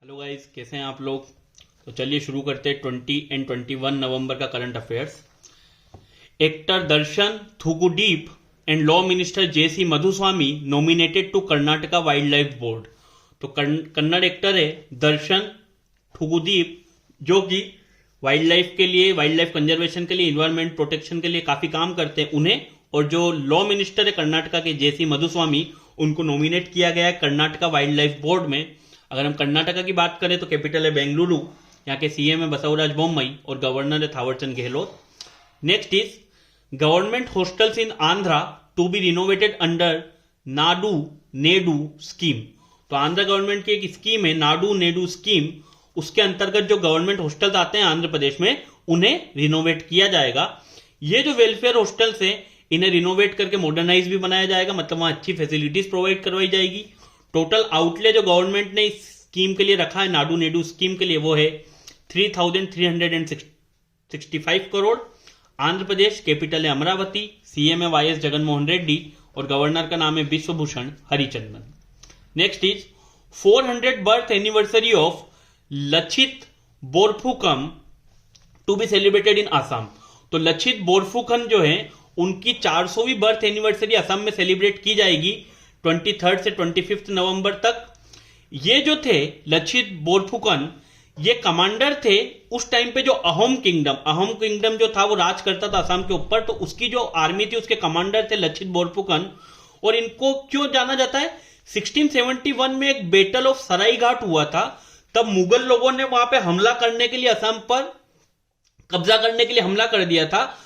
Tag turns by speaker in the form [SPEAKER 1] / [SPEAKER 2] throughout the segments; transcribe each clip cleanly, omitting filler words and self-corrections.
[SPEAKER 1] Hello guys, कैसे हैं आप लोग। तो चलिए शुरू करते हैं 20 एंड 21 नवंबर का current affairs. Actor Darshan Thoogudeepa and law minister J C Madhuswamy nominated to Karnataka wild life board. तो कन्नड़ एक्टर है दर्शन थुगुदीप, जो कि वाइल्ड लाइफ के लिए, वाइल्ड लाइफ कंजर्वेशन के लिए, इन्वायरमेंट प्रोटेक्शन के लिए काफी काम करते हैं उन्हें, और जो लॉ मिनिस्टर है कर्नाटका के जेसी मधुस्वामी, उनको नॉमिनेट किया गया है कर्नाटका वाइल्ड लाइफ बोर्ड में। अगर हम कर्नाटका की बात करें तो कैपिटल है बेंगलुरु, यहाँ के सीएम है बसवराज बोम्मई और गवर्नर है Thaawarchand Gehlot. Next is government hostels in Andhra to be renovated under Nadu Nedu scheme. तो आंध्र गवर्नमेंट की एक स्कीम है नाडू नेडू स्कीम, उसके अंतर्गत जो गवर्नमेंट हॉस्टल्स आते हैं आंध्र प्रदेश में उन्हें रिनोवेट किया जाएगा। ये जो वेलफेयर हॉस्टल्स हैं इन्हें रिनोवेट करके मॉडर्नाइज भी बनाया जाएगा, मतलब वहां अच्छी फैसिलिटीज प्रोवाइड करवाई जाएगी। टोटल आउटले जो गवर्नमेंट ने इस स्कीम के लिए रखा है नाडू नेडू स्कीम के लिए वो है 3,365 करोड़। आंध्र प्रदेश कैपिटल है अमरावती, सीएम है वाईएस जगनमोहन रेड्डी और गवर्नर का नाम है Biswabhusan Harichandan. Next is 400 birth anniversary of Lachit Borphukan to be celebrated in Assam. तो लचित बोरफुकन जो है उनकी 400वीं बर्थ एनिवर्सरी असम में सेलिब्रेट की जाएगी 23 से 25 नवंबर तक। ये जो थे लचित बोरफुकन, ये कमांडर थे उस टाइम पे जो अहोम किंगडम जो था वो राज करता था असम के ऊपर, तो उसकी जो आर्मी थी उसके कमांडर थे लचित बोरफुकन। और इनको क्यों जाना जाता है, 1671 में एक बैटल ऑफ सरायघाट हुआ था, तब मुगल लोगों ने वहां पे हमला करने के लिए, असम पर कब्जा करने के लिए हमला कर दिया था।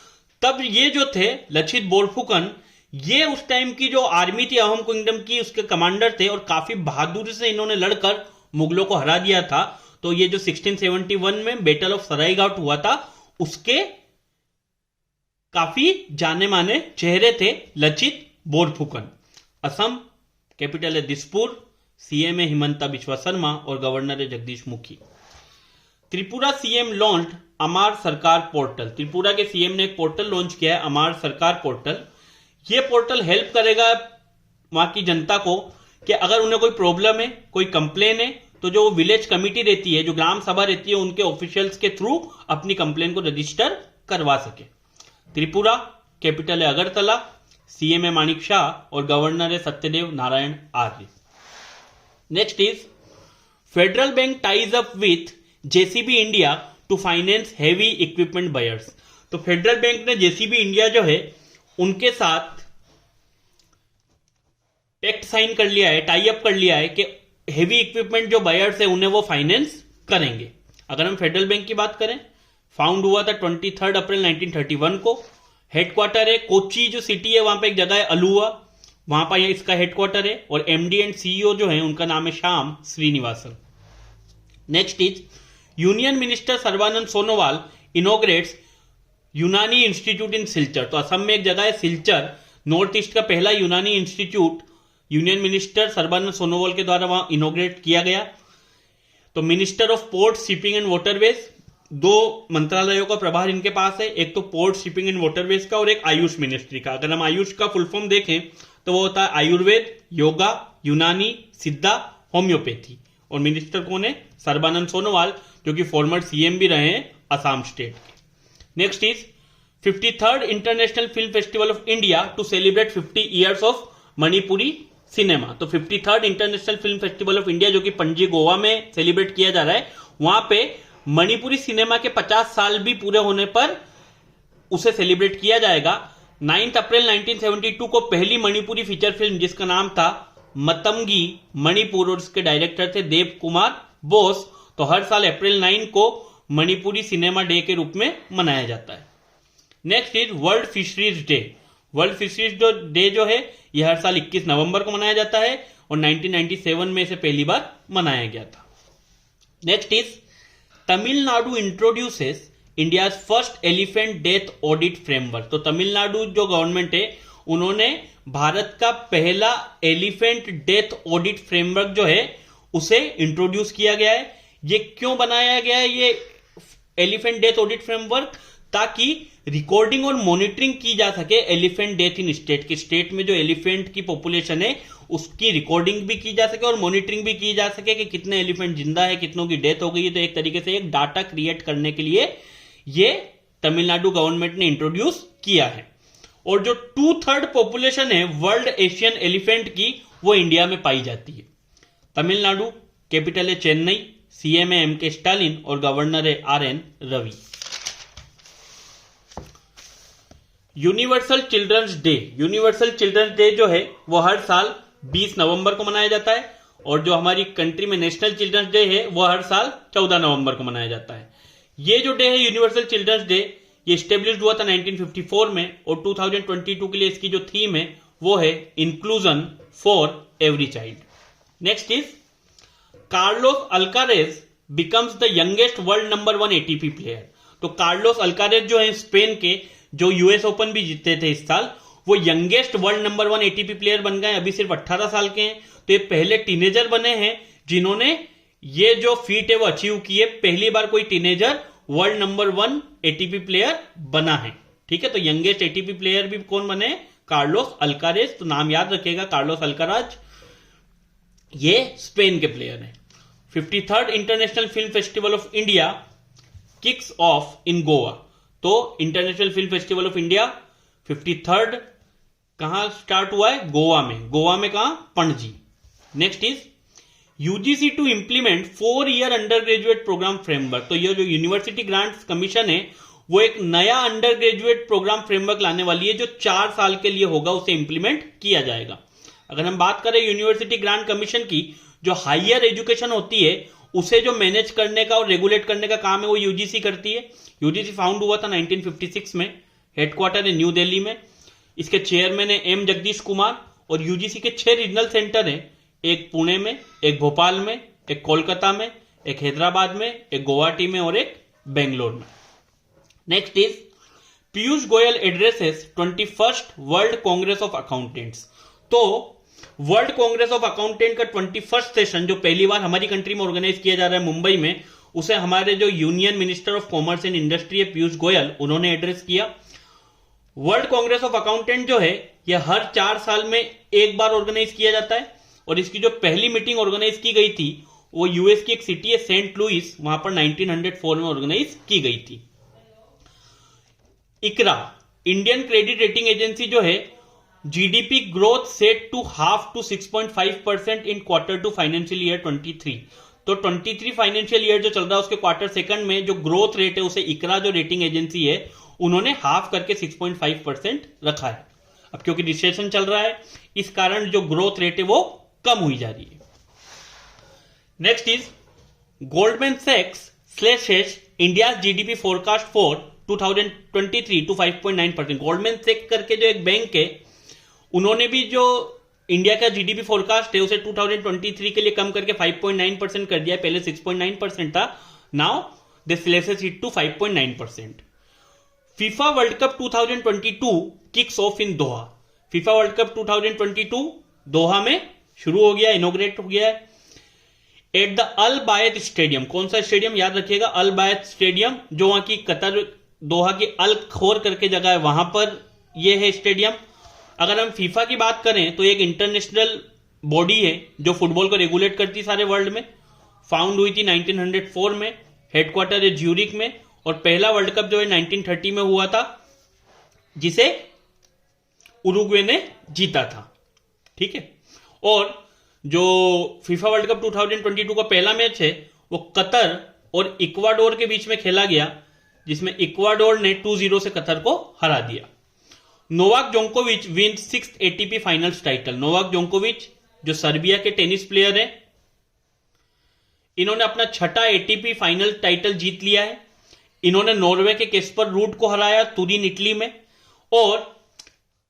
[SPEAKER 1] तब ये जो थे लचित बोरफुकन, ये उस टाइम की जो आर्मी थी अहोम किंगडम की, उसके कमांडर थे और काफी बहादुरी से इन्होंने लड़कर मुगलों को हरा दिया था। तो ये जो 1671 में बैटल ऑफ सरायघाट हुआ था उसके काफी जाने माने चेहरे थे लचित बोरफुकन। असम कैपिटल है दिसपुर, सीएम है हिमंता बिस्वा शर्मा और गवर्नर है जगदीश मुखी। त्रिपुरा सीएम लॉन्च अमार सरकार पोर्टल। त्रिपुरा के सीएम ने एक पोर्टल लॉन्च किया है अमार सरकार पोर्टल। ये पोर्टल हेल्प करेगा वहां की जनता को कि अगर उन्हें कोई प्रॉब्लम है, कोई कंप्लेन है, तो जो विलेज कमिटी रहती है, जो ग्राम सभा रहती है, उनके ऑफिशियल्स के थ्रू अपनी कंप्लेन को रजिस्टर करवा सके। त्रिपुरा कैपिटल है अगरतला, सीएम है मानिक शाह और गवर्नर है Satyadev Narayan Arya. Next is Federal Bank ties up with JCB India to finance heavy equipment buyers. तो फेडरल बैंक ने जेसीबी इंडिया जो है उनके साथ पैक्ट साइन कर लिया है, टाई अप कर लिया है कि हेवी इक्विपमेंट जो बायर्स है उन्हें वो फाइनेंस करेंगे। अगर हम फेडरल बैंक की बात करें, फाउंड हुआ था 23 अप्रैल 1931 को। हेडक्वार्टर है कोची जो सिटी है, वहां पे एक जगह है अलुआ, वहां पर इसका हेडक्वार्टर है। और एमडी एंड सीईओ जो है उनका नाम है Shyam Srinivasan. Next is union minister Sarbananda Sonowal इनोग्रेट्स यूनानी इंस्टीट्यूट इन सिलचर। तो असम में एक जगह है सिलचर, नॉर्थ ईस्ट का पहला यूनानी institute union minister Sarbananda Sonowal के द्वारा वहां इनोग्रेट किया गया। तो minister of port shipping and waterways, दो मंत्रालयों का प्रभार इनके पास है, एक तो पोर्ट शिपिंग एंड वाटरवेज का और एक आयुष मिनिस्ट्री का। अगर हम आयुष का फुल फॉर्म देखें तो वो होता है आयुर्वेद, योगा, यूनानी, सिद्धा, होम्योपैथी। और मिनिस्टर कौन है, सर्बानंद सोनोवाल, जो कि फॉर्मर सीएम भी रहे हैं असम स्टेट के। Next is 53rd international film festival of India to celebrate 50 years of Manipuri cinema. तो 53rd international film festival of India जो कि पणजी गोवा में सेलिब्रेट किया जा रहा है, वहां पे मणिपुरी सिनेमा के 50 साल भी पूरे होने पर उसे सेलिब्रेट किया जाएगा। 9 अप्रैल 1972 को पहली मणिपुरी फीचर फिल्म जिसका नाम था मतंगी मणिपुर और उसके डायरेक्टर थे देव कुमार बोस। तो हर साल अप्रैल 9 को मणिपुरी सिनेमा डे के रूप में मनाया जाता है। Next is world fisheries day. World fisheries day जो है यह हर साल 21 नवंबर को मनाया जाता है और 1997 में इसे पहली बार मनाया गया था। Next is Tamil Nadu introduces India first elephant death audit framework. तो तमिलनाडु जो गवर्नमेंट है उन्होंने भारत का पहला एलिफेंट डेथ ऑडिट फ्रेमवर्क जो है उसे इंट्रोड्यूस किया गया है। ये क्यों बनाया गया है ये एलिफेंट डेथ ऑडिट फ्रेमवर्क, ताकि रिकॉर्डिंग और मॉनिटरिंग की जा सके एलिफेंट डेथ इन स्टेट की, स्टेट में जो एलिफेंट की पॉपुलेशन है उसकी रिकॉर्डिंग भी की जा सके और मॉनिटरिंग भी की जा सके कि कितने एलिफेंट जिंदा है, कितनों की डेथ हो गई है। तो एक तरीके से एक डाटा क्रिएट करने के लिए ये तमिलनाडु गवर्नमेंट ने इंट्रोड्यूस किया है। और जो 2/3 पॉपुलेशन है वर्ल्ड एशियन एलिफेंट की वो इंडिया में पाई जाती है। तमिलनाडु, कैपिटल है चेन्नई, सीएम है एमके स्टालिन और गवर्नर है RN Ravi. Universal children's day, universal children's day जो है वो हर साल 20 नवंबर को मनाया जाता है और जो हमारी कंट्री में नेशनल चिल्ड्रंस डे है वो हर साल 14 नवंबर को मनाया जाता है। ये जो डे है यूनिवर्सल चिल्ड्रंस डे, ये स्टेब्लिश्ड हुआ था 1954 में और 2022 के लिए इसकी जो थीम है वो है inclusion for every child. Next is Carlos Alcaraz becomes the youngest world number 1 ATP player. तो कार्लोस अल्कारेज जो है स्पेन के, जो यूएस ओपन भी जीते थे इस साल, वो youngest world number 1 ATP player बन गए। अभी सिर्फ 18 साल के हैं। तो ये पहले टीनेजर बने हैं जिन्होंने ये जो फीट है वो अचीव की है। पहली बार कोई teenager world number 1 ATP player बना है। ठीक है, तो यंगेस्ट एटीपी प्लेयर भी कौन बने? Carlos Alcaraz. तो नाम याद रखिएगा, कार्लोस अल्काराज, ये स्पेन के प्लेयर हैं। 53rd international film festival of India kicks off in Goa. तो international film festival of India 53rd कहां स्टार्ट हुआ है? गोवा में। गोवा में कहां? Panaji. Next is UGC to implement 4-year undergraduate programme framework. तो ये जो यूनिवर्सिटी ग्रांट्स कमीशन है वो एक नया अंडर ग्रेजुएट प्रोग्राम फ्रेमवर्क लाने वाली है जो 4 साल के लिए होगा, उसे इंप्लीमेंट किया जाएगा। अगर हम बात करें यूनिवर्सिटी ग्रांट कमीशन की, जो हायर एजुकेशन होती है उसे जो मैनेज करने का और रेगुलेट करने का काम है वो यूजीसी करती है। यूजीसी फाउंड हुआ था 1956 में, हेडक्वार्टर है न्यू दिल्ली में। इसके चेयरमैन है एम जगदीश कुमार और यूजीसी के 6 रीजनल सेंटर हैं, एक पुणे में, एक भोपाल में, एक कोलकाता में, एक हैदराबाद में, एक गुवाहाटी में और एक बेंगलोर में। Next is Piyush Goyal addresses 21st world Congress of accountants. तो वर्ल्ड कांग्रेस ऑफ अकाउंटेंट का 21st सेशन जो पहली बार हमारी कंट्री में ऑर्गेनाइज किया जा रहा है मुंबई में, उसे हमारे जो union minister of commerce and industry है पीयूष गोयल, उन्होंने एड्रेस किया। वर्ल्ड कांग्रेस ऑफ अकाउंटेंट जो है यह हर 4 साल में एक बार ऑर्गेनाइज किया जाता है और इसकी जो पहली मीटिंग ऑर्गेनाइज की गई थी वो यूएस की एक सिटी है सेंट लुइस, वहां पर 1904 में ऑर्गेनाइज की गई थी। ICRA Indian credit rating agency जो है GDP growth set to half to 6.5% in Q2 financial year 23। तो 23 फाइनेंशियल ईयर जो चल रहा है उसके Q2 में जो ग्रोथ रेट है उसे इकरा जो रेटिंग एजेंसी है उन्होंने हाफ करके 6.5% रखा है। अब क्योंकि रिसेशन चल रहा है इस कारण जो ग्रोथ रेट है वो कम हुई जा रही है। नेक्स्ट इज गोल्डमैन सैक्स slashes India GDP forecast for 2023 to 5.9%। Goldman सैक्स करके जो एक बैंक है उन्होंने भी जो इंडिया का जीडीपी फोरकास्ट है उसे 2023 के लिए कम करके 5.9% कर दिया है। पहले 6.9% था, now they slashes it to 5.9%। FIFA world cup 2022 kicks off in Doha. FIFA world cup 2022 Doha में शुरू हो गया, इनोग्रेट हो गया है at the Al Bayt stadium. कौन सा स्टेडियम? याद रखिएगा, अल बायत स्टेडियम, जो वहां की कतर दोहा की अल खोर करके जगह है वहां पर यह है स्टेडियम। अगर हम फीफा की बात करें तो एक इंटरनेशनल बॉडी है जो फुटबॉल को रेगुलेट करती है सारे वर्ल्ड में। फाउंड हुई थी 1904 में, हेडक्वार्टर है ज्यूरिक में और पहला वर्ल्ड कप जो है 1930 में हुआ था जिसे उरुग्वे ने जीता था। ठीक है, और जो फीफा वर्ल्ड कप 2022 का पहला मैच है वो कतर और इक्वाडोर के बीच में खेला गया जिसमें इक्वाडोर ने 2-0 से कतर को हरा दिया। नोवाक जोकोविच win 6th ATP finals title. Novak जोकोविच जो सर्बिया के टेनिस प्लेयर हैं, इन्होंने अपना 6ठा एटीपी फाइनल टाइटल जीत लिया है। इन्होंने नॉर्वे के केस्पर रूड को हराया तुरिन इटली में और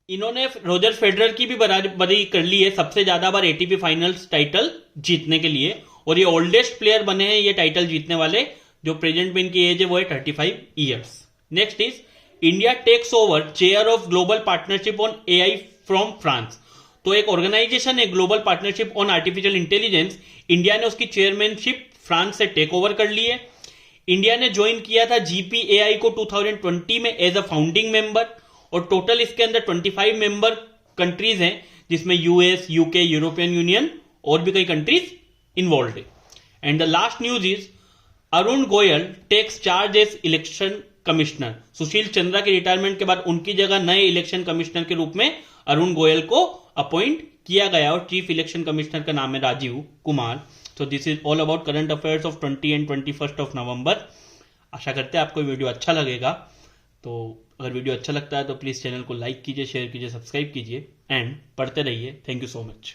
[SPEAKER 1] इन्होंने रोजर फेडरर की भी बराबरी कर ली है सबसे ज्यादा बार एटीपी फाइनल्स टाइटल जीतने के लिए और ये ओल्डेस्ट प्लेयर बने हैं ये टाइटल जीतने वाले। जो प्रेजेंट में इनकी एज है वो है 35 years. Next is India takes over chair of global partnership on AI from France. तो एक ऑर्गेनाइजेशन है global partnership on artificial intelligence, India ने उसकी चेयरमैनशिप फ्रांस से टेक ओवर कर ली है। इंडिया ने ज्वाइन किया था जीपीएआई को 2020 में एज अ फाउंडिंग मेंबर, और टोटल इसके अंदर 25 मेंबर कंट्रीज हैं, जिसमें यूएस, यूके, यूरोपियन यूनियन और भी कई कंट्रीज इन्वॉल्व है। And the last news is Arun Goyal takes charge as election commissioner. Sushil Chandra के रिटायरमेंट के बाद उनकी जगह नए इलेक्शन कमिश्नर के रूप में अरुण गोयल को अपॉइंट किया गया, और चीफ इलेक्शन कमिश्नर का नाम है राजीव कुमार। तो this is all about current affairs of 20 and 21 of November. आशा करते हैं आपको वीडियो अच्छा लगेगा। तो अगर वीडियो अच्छा लगता है तो प्लीज चैनल को लाइक कीजिए, शेयर कीजिए, सब्सक्राइब कीजिए एंड पढ़ते रहिए। Thank you so much.